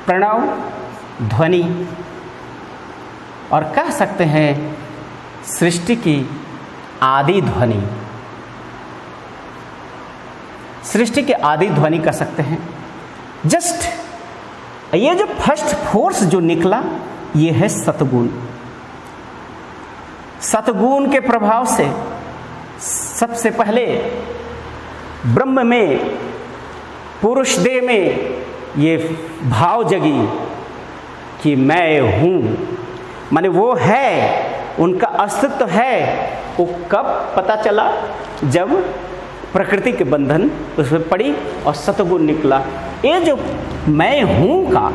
प्रणव ध्वनि, और कह सकते हैं सृष्टि की आदि ध्वनि। सृष्टि की आदि ध्वनि कह सकते हैं। जस्ट ये जो फर्स्ट फोर्स जो निकला ये है सतगुण। सतगुण के प्रभाव से सबसे पहले ब्रह्म में, पुरुष देह में ये भाव जगी कि मैं हूँ, माने वो है, उनका अस्तित्व है। वो कब पता चला? जब प्रकृति के बंधन उसमें पड़ी और सतगुण निकला। ये जो मैं हूँ का,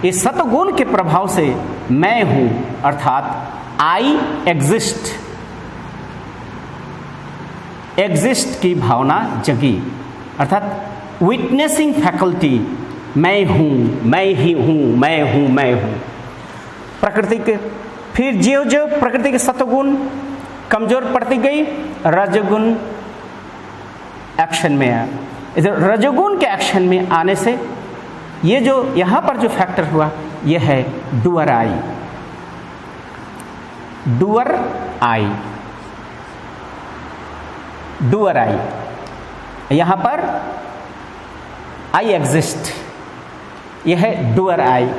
ये सतगुण के प्रभाव से मैं हूँ अर्थात आई एग्जिस्ट, एग्जिस्ट की भावना जगी, अर्थात विटनेसिंग फैकल्टी, मैं हूँ, मैं ही हूँ, मैं हूँ, मैं हूँ। प्रकृति के फिर ज्यों ज्यों प्रकृति के सतगुण कमजोर पड़ती गई, रजगुण एक्शन में आया। इधर रजोगुण के एक्शन में आने से ये जो यहाँ पर जो फैक्टर हुआ ये है डूअर आई। डूअर आई, डूअर आई, यहाँ पर आई एग्जिस्ट, यह है डूअर आई।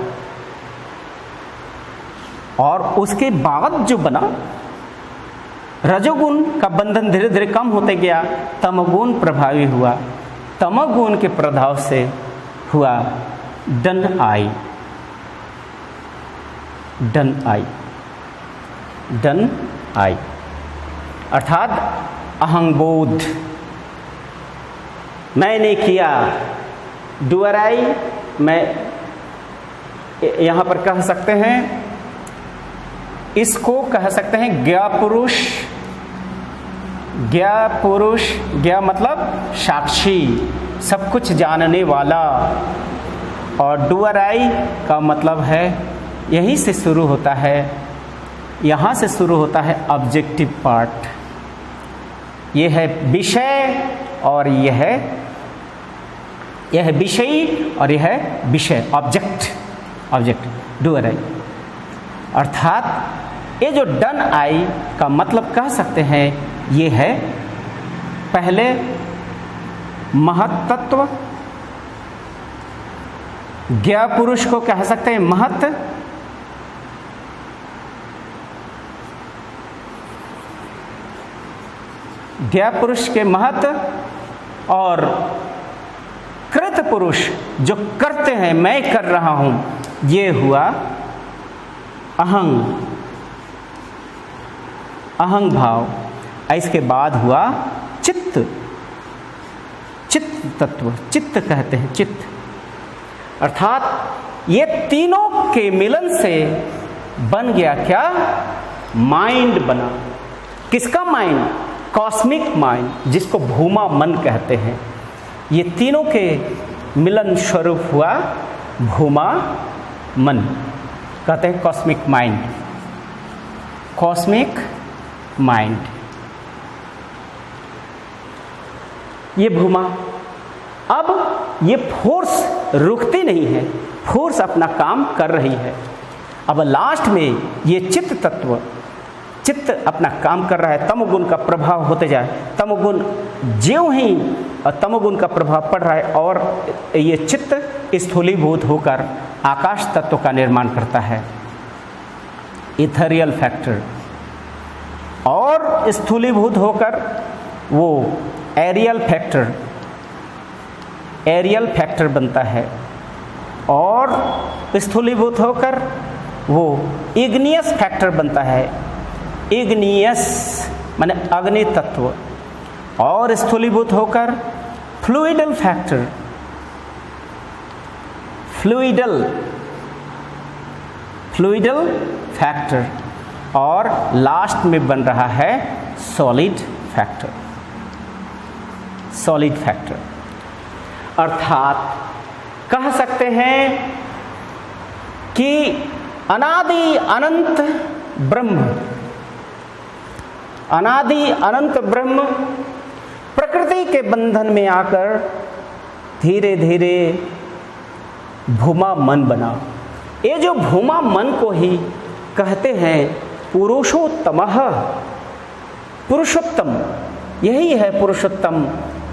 और उसके बाद जो बना रजोगुण का बंधन धीरे धीरे कम होते गया, तमोगुण प्रभावी हुआ। तमोगुण के प्रभाव से हुआ done I, done I, done I अर्थात अहंबोध, मैंने किया। डूअर आई मैं यहाँ पर कह सकते हैं, इसको कह सकते हैं ज्ञा पुरुष। ज्ञा पुरुष, ज्ञा मतलब साक्षी, सब कुछ जानने वाला। और डूअर आई का मतलब है, यहीं से शुरू होता है, यहाँ से शुरू होता है ऑब्जेक्टिव पार्ट। ये है विषय और यह है विषयी और यह है विषय, ऑब्जेक्ट, ऑब्जेक्ट डूअर आई। अर्थात ये जो डन आई का मतलब कह सकते हैं, ये है पहले महत्त्व, ज्ञा पुरुष को कह सकते हैं महत्व, ज्ञा पुरुष के महत्व, और कृत पुरुष जो करते हैं, मैं कर रहा हूं, ये हुआ अहंग, अहंग भाव। इसके बाद हुआ चित्त, चित्त तत्व, चित्त कहते हैं, चित्त अर्थात ये तीनों के मिलन से बन गया क्या? माइंड बना। किसका माइंड? कॉस्मिक माइंड, जिसको भूमा मन कहते हैं। ये तीनों के मिलन स्वरूप हुआ भूमा मन, कहते हैं कॉस्मिक माइंड, कॉस्मिक माइंड। ये भूमा, अब ये फोर्स रुकती नहीं है, फोर्स अपना काम कर रही है। अब लास्ट में ये चित्त तत्व, चित्त अपना काम कर रहा है, तमोगुण का प्रभाव होते जाए, तमोगुण ज्यों ही तमोगुण का प्रभाव पड़ रहा है और ये चित्त स्थूलीभूत होकर आकाश तत्व का निर्माण करता है, इथेरियल फैक्टर, और स्थूलीभूत होकर वो एरियल फैक्टर, एरियल फैक्टर बनता है, और स्थूलीभूत होकर वो इग्नियस फैक्टर बनता है, इग्नियस माने अग्नि तत्व, और स्थूलीभूत होकर फ्लूइडल फैक्टर, फ्लूइडल, फ्लूइडल फैक्टर, और लास्ट में बन रहा है सॉलिड फैक्टर, सॉलिड फैक्टर। अर्थात कह सकते हैं कि अनादि अनंत ब्रह्म, अनादि अनंत ब्रह्म प्रकृति के बंधन में आकर धीरे धीरे भूमा मन बना। ये जो भूमा मन को ही कहते हैं पुरुषोत्तमः। पुरुषोत्तम यही है पुरुषोत्तम,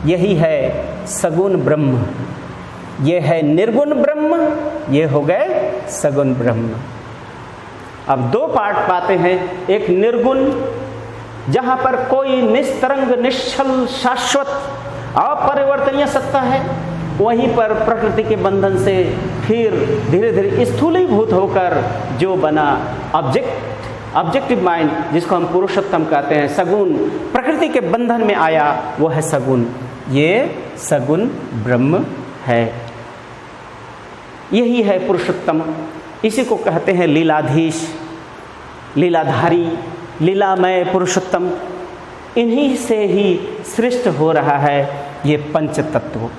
यही है सगुण ब्रह्म। ये है निर्गुण ब्रह्म, ये हो गए सगुण ब्रह्म। अब दो पार्ट पाते हैं, एक निर्गुण जहाँ पर कोई निस्तरंग निश्चल शाश्वत अपरिवर्तनीय सत्ता है, वहीं पर प्रकृति के बंधन से फिर धीरे धीरे स्थूलीभूत होकर जो बना ऑब्जेक्टिव माइंड, जिसको हम पुरुषोत्तम कहते हैं, सगुण प्रकृति के बंधन में आया, वो है सगुण। ये सगुण ब्रह्म है, यही है पुरुषोत्तम। इसी को कहते हैं लीलाधीश, लीलाधारी, लीलामय पुरुषोत्तम। इन्हीं से ही सृष्ट हो रहा है ये पंच तत्व।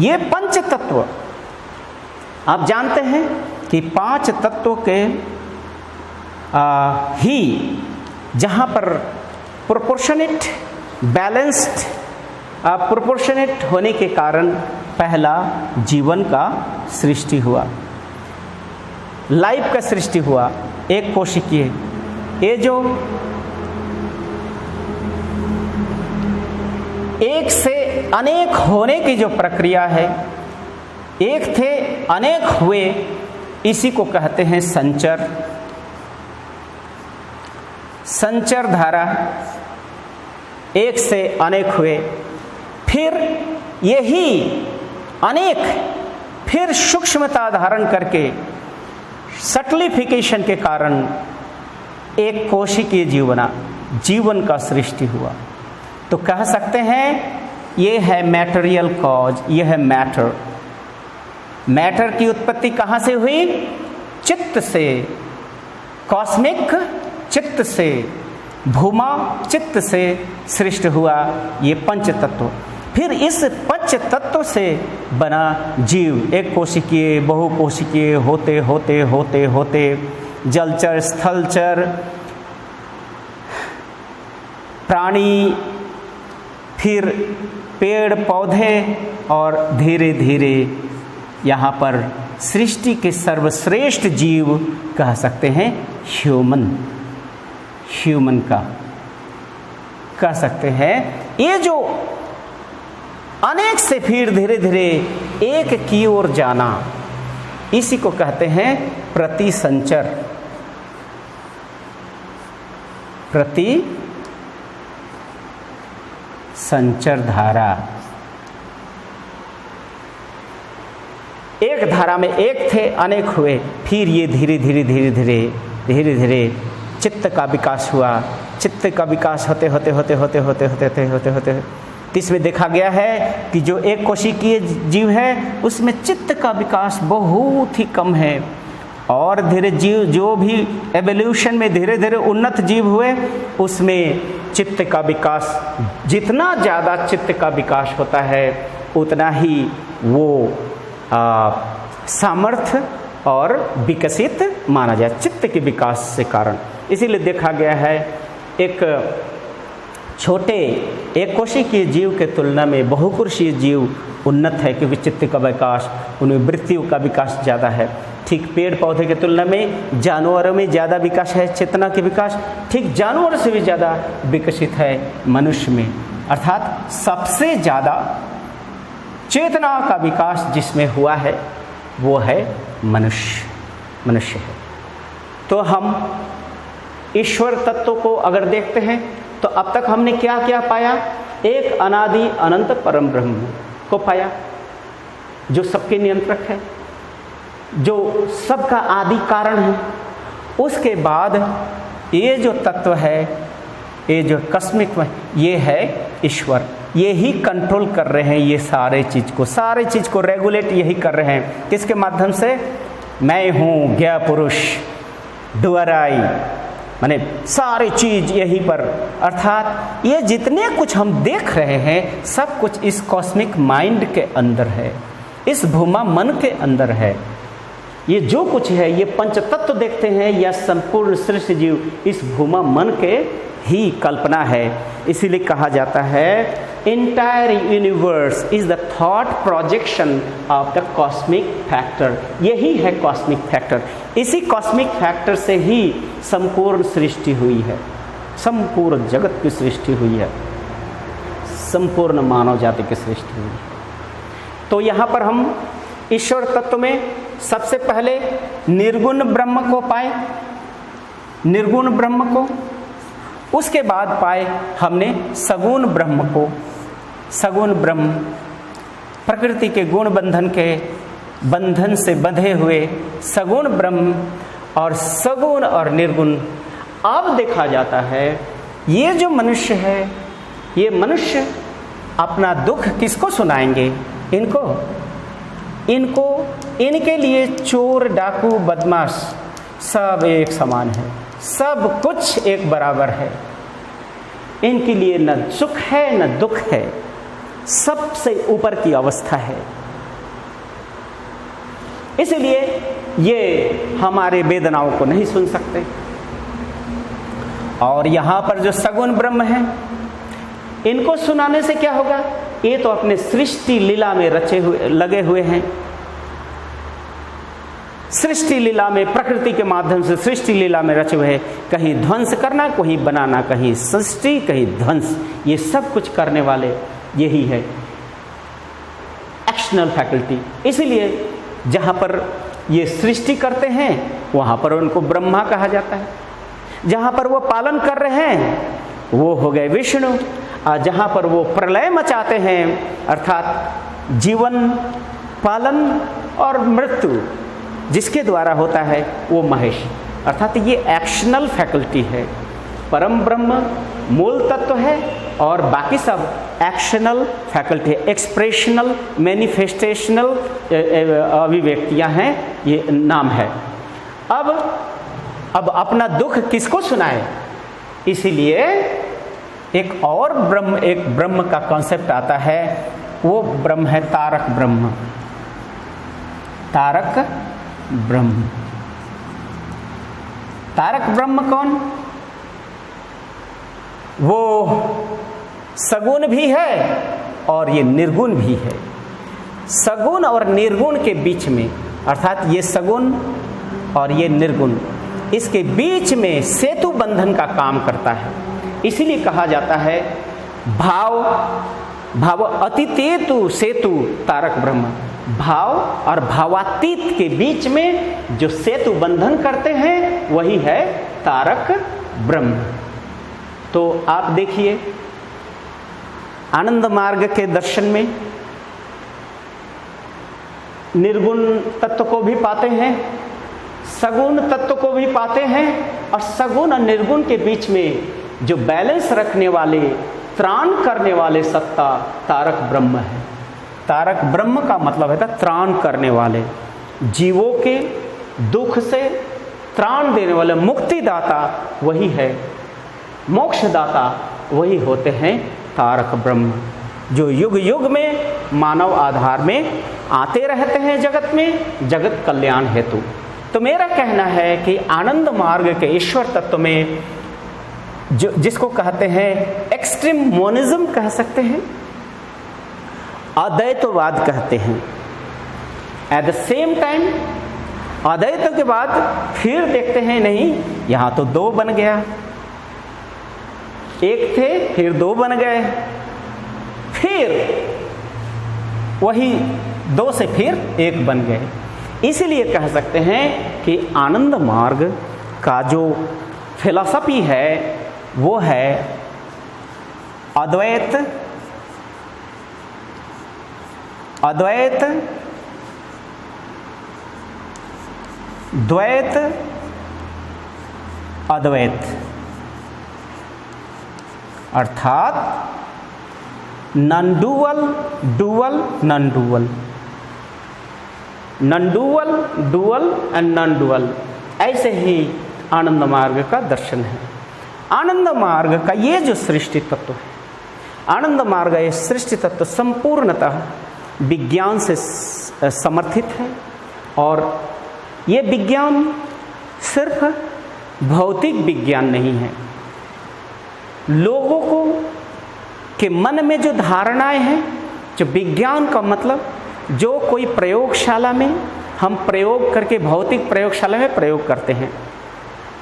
ये पंच तत्व आप जानते हैं कि पांच तत्वों के ही जहाँ पर प्रोपोर्शनेट बैलेंस्ड प्रोपोर्शनेट होने के कारण पहला जीवन का सृष्टि हुआ, लाइफ का सृष्टि हुआ। एक कोशिकीय, ये जो एक से अनेक होने की जो प्रक्रिया है, एक थे अनेक हुए, इसी को कहते हैं संचर। संचर धारा, एक से अनेक हुए, फिर यही अनेक फिर सूक्ष्मता धारण करके सटलिफिकेशन के कारण एक कोशिकीय जीव बना, जीवन का सृष्टि हुआ। तो कह सकते हैं ये है मैटेरियल कॉज, ये है मैटर। मैटर की उत्पत्ति कहाँ से हुई? चित्त से, कॉस्मिक चित्त से, भूमा चित्त से सृष्ट हुआ ये पंच तत्व। फिर इस पंच तत्व से बना जीव, एक कोशिकीय, बहुकोशिकीय होते होते होते होते जलचर, स्थलचर, प्राणी, फिर पेड़ पौधे, और धीरे धीरे यहाँ पर सृष्टि के सर्वश्रेष्ठ जीव कह सकते हैं ह्यूमन का कह सकते हैं। ये जो अनेक से फिर धीरे धीरे एक की ओर जाना, इसी को कहते हैं प्रतिसंचर। संचर धारा। एक धारा में एक थे अनेक हुए, फिर ये धीरे धीरे चित्त का विकास हुआ। चित्त का विकास होते होते इसमें देखा गया है कि जो एक कोशिकीय जीव है उसमें चित्त का विकास बहुत ही कम है, और धीरे जीव जो भी एवोल्यूशन में धीरे धीरे उन्नत जीव हुए उसमें चित्त का विकास, जितना ज़्यादा चित्त का विकास होता है उतना ही वो सामर्थ्य और विकसित माना जाए चित्त के विकास से कारण। इसीलिए देखा गया है एक छोटे एक कोशिकीय जीव के तुलना में बहुकोशीय जीव उन्नत है, क्योंकि चित्त का विकास, उनमें वृत्तियों का विकास ज़्यादा है। ठीक पेड़ पौधे के तुलना में जानवरों में ज़्यादा विकास है, चेतना के विकास ठीक जानवरों से भी ज़्यादा विकसित है मनुष्य में। अर्थात सबसे ज़्यादा चेतना का विकास जिसमें हुआ है वो है मनुष्य है। तो हम ईश्वर तत्व को अगर देखते हैं तो अब तक हमने क्या क्या पाया? एक अनादि अनंत परम ब्रह्म को पाया जो सबके नियंत्रक है, जो सबका आदि कारण है। उसके बाद ये जो तत्व है, ये जो कस्मिक है, ये है ईश्वर। ये ही कंट्रोल कर रहे हैं ये सारे चीज़ को रेगुलेट यही कर रहे हैं। किसके माध्यम से? मैं हूँ ज्ञ पुरुष, डूअर आई, माने सारी चीज़ यहीं पर। अर्थात ये जितने कुछ हम देख रहे हैं सब कुछ इस कॉस्मिक माइंड के अंदर है, इस भूमा मन के अंदर है। ये जो कुछ है, ये पंचतत्व देखते हैं या संपूर्ण सृष्टि जीव इस भूमा मन के ही कल्पना है। इसीलिए कहा जाता है entire universe is the thought projection of the cosmic factor। यही है कॉस्मिक फैक्टर। इसी कॉस्मिक फैक्टर से ही संपूर्ण सृष्टि हुई है, संपूर्ण जगत की सृष्टि हुई है, संपूर्ण मानव जाति की सृष्टि हुई है। तो यहाँ पर हम ईश्वर तत्व में सबसे पहले निर्गुण ब्रह्म को पाए, निर्गुण ब्रह्म को। उसके बाद पाए हमने सगुण ब्रह्म को। सगुण ब्रह्म प्रकृति के गुण बंधन के बंधन से बंधे हुए सगुण ब्रह्म और सगुण और निर्गुण। अब देखा जाता है ये जो मनुष्य है, ये मनुष्य अपना दुख किसको सुनाएंगे? इनको इनके लिए चोर, डाकू, बदमाश सब एक समान है, सब कुछ एक बराबर है। इनके लिए न सुख है न दुख है, सबसे ऊपर की अवस्था है। इसलिए ये हमारे वेदनाओं को नहीं सुन सकते। और यहां पर जो सगुण ब्रह्म है, इनको सुनाने से क्या होगा? ये तो अपने सृष्टि लीला में लगे हुए हैं। सृष्टि लीला में, प्रकृति के माध्यम से सृष्टि लीला में रचे हुए हैं। कहीं ध्वंस करना, कहीं बनाना, कहीं सृष्टि, कहीं ध्वंस, ये सब कुछ करने वाले यही है एक्शनल फैकल्टी। इसीलिए जहाँ पर ये सृष्टि करते हैं वहाँ पर उनको ब्रह्मा कहा जाता है। जहाँ पर वो पालन कर रहे हैं वो हो गए विष्णु, और जहाँ पर वो प्रलय मचाते हैं अर्थात जीवन, पालन और मृत्यु जिसके द्वारा होता है वो महेश। अर्थात ये एक्शनल फैकल्टी है। परम ब्रह्म मूल तत्व है और बाकी सब एक्शनल फैकल्टी है, एक्सप्रेशनल, मैनिफेस्टेशनल अभिव्यक्तियां हैं, ये नाम है। अब अपना दुख किसको सुनाए? इसीलिए एक और ब्रह्म, एक ब्रह्म का कॉन्सेप्ट आता है, वो ब्रह्म है तारक ब्रह्म। तारक ब्रह्म। तारक ब्रह्म कौन? वो सगुण भी है और ये निर्गुण भी है। सगुण और निर्गुण के बीच में, अर्थात ये सगुण और ये निर्गुण, इसके बीच में सेतु बंधन का काम करता है। इसीलिए कहा जाता है भाव अतीतेतु सेतु तारक ब्रह्म। भाव और भावातीत के बीच में जो सेतु बंधन करते हैं वही है तारक ब्रह्म। तो आप देखिए आनंद मार्ग के दर्शन में निर्गुण तत्व को भी पाते हैं, सगुण तत्व को भी पाते हैं, और सगुण और निर्गुण के बीच में जो बैलेंस रखने वाले, त्राण करने वाले सत्ता तारक ब्रह्म है। तारक ब्रह्म का मतलब है त्राण करने वाले, जीवों के दुख से त्राण देने वाले, मुक्तिदाता वही है, मोक्षदाता वही होते हैं तारक ब्रह्म, जो युग युग में मानव आधार में आते रहते हैं जगत में, जगत कल्याण हेतु। तो मेरा कहना है कि आनंद मार्ग के ईश्वर तत्व में जो जिसको कहते हैं एक्सट्रीम मोनिज्म कह सकते हैं, अद्वैतवाद कहते हैं। एट द सेम टाइम अद्वैत के बाद फिर देखते हैं नहीं, यहाँ तो दो बन गया, एक थे फिर दो बन गए, फिर वही दो से फिर एक बन गए। इसीलिए कह सकते हैं कि आनंद मार्ग का जो फिलॉसफी है वो है अद्वैत, अद्वैत, द्वैत, अद्वैत, अर्थात non dual, dual, non dual, non dual, dual and non dual. ऐसे ही आनंद मार्ग का दर्शन है। आनंद मार्ग का ये जो सृष्टि तत्व है, आनंद मार्ग ये सृष्टि तत्व संपूर्णतः विज्ञान से समर्थित है, और ये विज्ञान सिर्फ भौतिक विज्ञान नहीं है। लोगों को कि मन में जो धारणाएं हैं, जो विज्ञान का मतलब जो कोई प्रयोगशाला में हम प्रयोग करके भौतिक प्रयोगशाला में प्रयोग करते हैं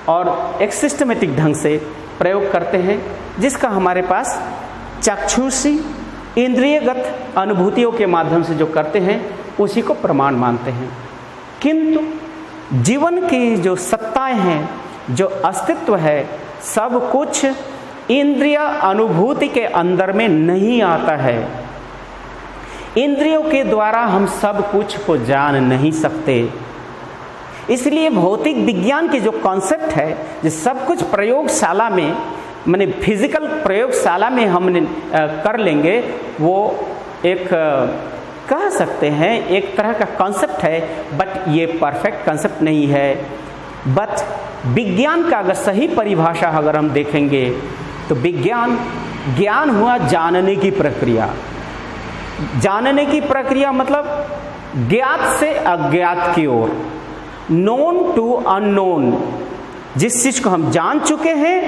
और एक सिस्टमेटिक ढंग से प्रयोग करते हैं, जिसका हमारे पास चक्षुषी इंद्रियगत अनुभूतियों के माध्यम से जो करते हैं उसी को प्रमाण मानते हैं। किंतु जीवन की जो सत्ताएं हैं, जो अस्तित्व है, सब कुछ इंद्रिय अनुभूति के अंदर में नहीं आता है। इंद्रियों के द्वारा हम सब कुछ को जान नहीं सकते। इसलिए भौतिक विज्ञान की जो कॉन्सेप्ट है, जो सब कुछ प्रयोगशाला में माने फिजिकल प्रयोगशाला में हमने कर लेंगे, वो एक कह सकते हैं एक तरह का कॉन्सेप्ट है, बट ये परफेक्ट कॉन्सेप्ट नहीं है। बट विज्ञान का अगर सही परिभाषा अगर हम देखेंगे तो विज्ञान ज्ञान हुआ जानने की प्रक्रिया। जानने की प्रक्रिया मतलब ज्ञात से अज्ञात की ओर, नोन टू अननोन। जिस चीज को हम जान चुके हैं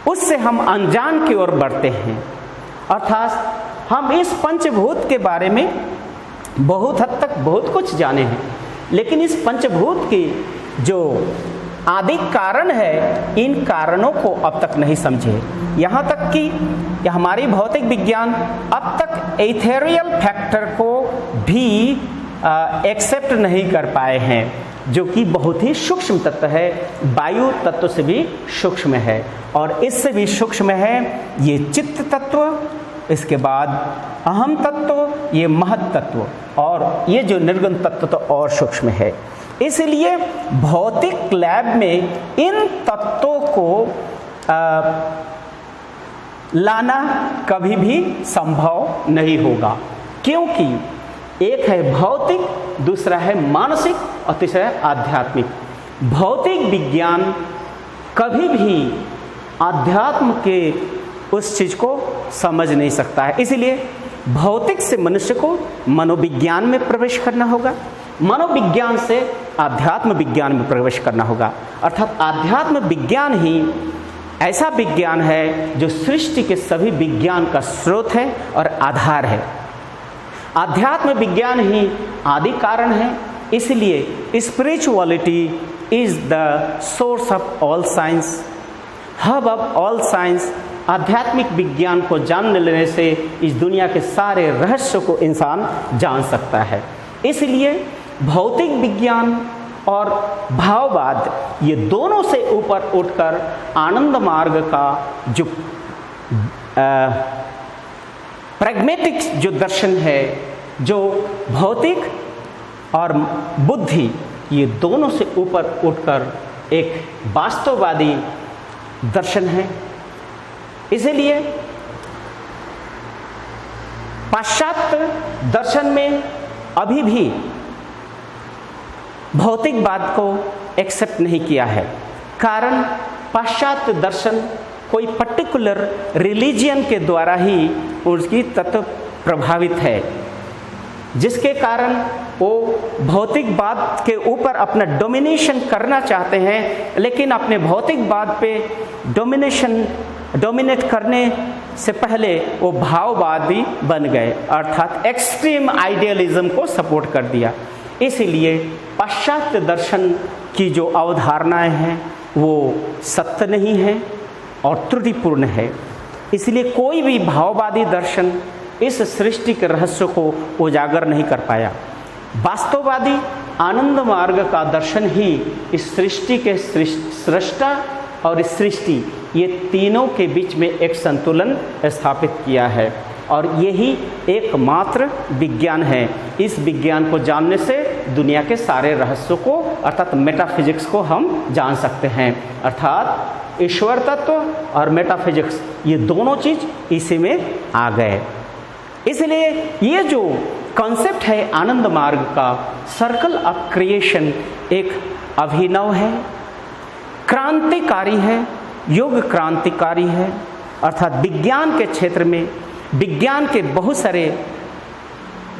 उससे हम अनजान की ओर बढ़ते हैं। अर्थात हम इस पंचभूत के बारे में बहुत हद तक बहुत कुछ जाने हैं, लेकिन इस पंचभूत की जो आदि कारण है, इन कारणों को अब तक नहीं समझे। यहाँ तक कि हमारी भौतिक विज्ञान अब तक इथेरियल फैक्टर को भी एक्सेप्ट नहीं कर पाए हैं, जो कि बहुत ही सूक्ष्म तत्व है, वायु तत्व से भी सूक्ष्म है, और इससे भी सूक्ष्म है ये चित्त तत्व, इसके बाद अहम तत्व, ये महत तत्व, और ये जो निर्गुण तत्व तो और सूक्ष्म है। इसलिए भौतिक लैब में इन तत्वों को लाना कभी भी संभव नहीं होगा, क्योंकि एक है भौतिक, दूसरा है मानसिक और तीसरा है आध्यात्मिक। भौतिक विज्ञान कभी भी आध्यात्म के उस चीज को समझ नहीं सकता है। इसलिए भौतिक से मनुष्य को मनोविज्ञान में प्रवेश करना होगा, मनोविज्ञान से आध्यात्म विज्ञान में प्रवेश करना होगा। अर्थात आध्यात्म विज्ञान ही ऐसा विज्ञान है जो सृष्टि के सभी विज्ञान का स्रोत है और आधार है। आध्यात्म विज्ञान ही आदि कारण है। इसलिए spirituality is the source of all science, hub of all science. आध्यात्मिक विज्ञान को जान लेने से इस दुनिया के सारे रहस्यों को इंसान जान सकता है। इसलिए भौतिक विज्ञान और भाववाद, ये दोनों से ऊपर उठकर आनंद मार्ग का जो प्रैग्मेटिक जो दर्शन है, जो भौतिक और बुद्धि, ये दोनों से ऊपर उठकर एक वास्तववादी दर्शन है। इसलिए पाश्चात्य दर्शन में अभी भी भौतिकवाद को एक्सेप्ट नहीं किया है। कारण पाश्चात्य दर्शन कोई पर्टिकुलर रिलीजियन के द्वारा ही उसकी तत्व प्रभावित है, जिसके कारण वो भौतिकवाद के ऊपर अपना डोमिनेशन करना चाहते हैं, लेकिन अपने भौतिकवाद पे डोमिनेट करने से पहले वो भाववादी बन गए, अर्थात एक्सट्रीम आइडियलिज्म को सपोर्ट कर दिया। इसलिए पाश्चात्य दर्शन की जो अवधारणाएं हैं वो सत्य नहीं है और त्रुटिपूर्ण है। इसलिए कोई भी भाववादी दर्शन इस सृष्टि के रहस्य को उजागर नहीं कर पाया। वास्तववादी आनंद मार्ग का दर्शन ही इस सृष्टि के सृष्टा और इस सृष्टि, ये तीनों के बीच में एक संतुलन स्थापित किया है, और यही एकमात्र विज्ञान है। इस विज्ञान को जानने से दुनिया के सारे रहस्यों को, अर्थात मेटाफिजिक्स को हम जान सकते हैं। अर्थात ईश्वर तत्व और मेटाफिजिक्स, ये दोनों चीज इसी में आ गए। इसलिए ये जो कॉन्सेप्ट है आनंद मार्ग का, सर्कल ऑफ क्रिएशन, एक अभिनव है, क्रांतिकारी है, युग क्रांतिकारी है। अर्थात विज्ञान के क्षेत्र में विज्ञान के बहुत सारे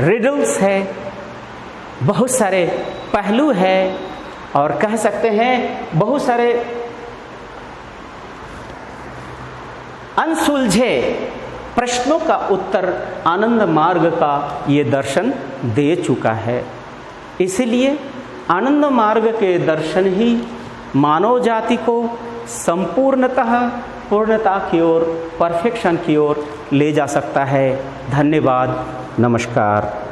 रिडल्स है, बहुत सारे पहलू है, और कह सकते हैं बहुत सारे अनसुलझे प्रश्नों का उत्तर आनंद मार्ग का ये दर्शन दे चुका है। इसलिए आनंद मार्ग के दर्शन ही मानव जाति को संपूर्णतः पूर्णता की ओर, परफेक्शन की ओर ले जा सकता है। धन्यवाद, नमस्कार।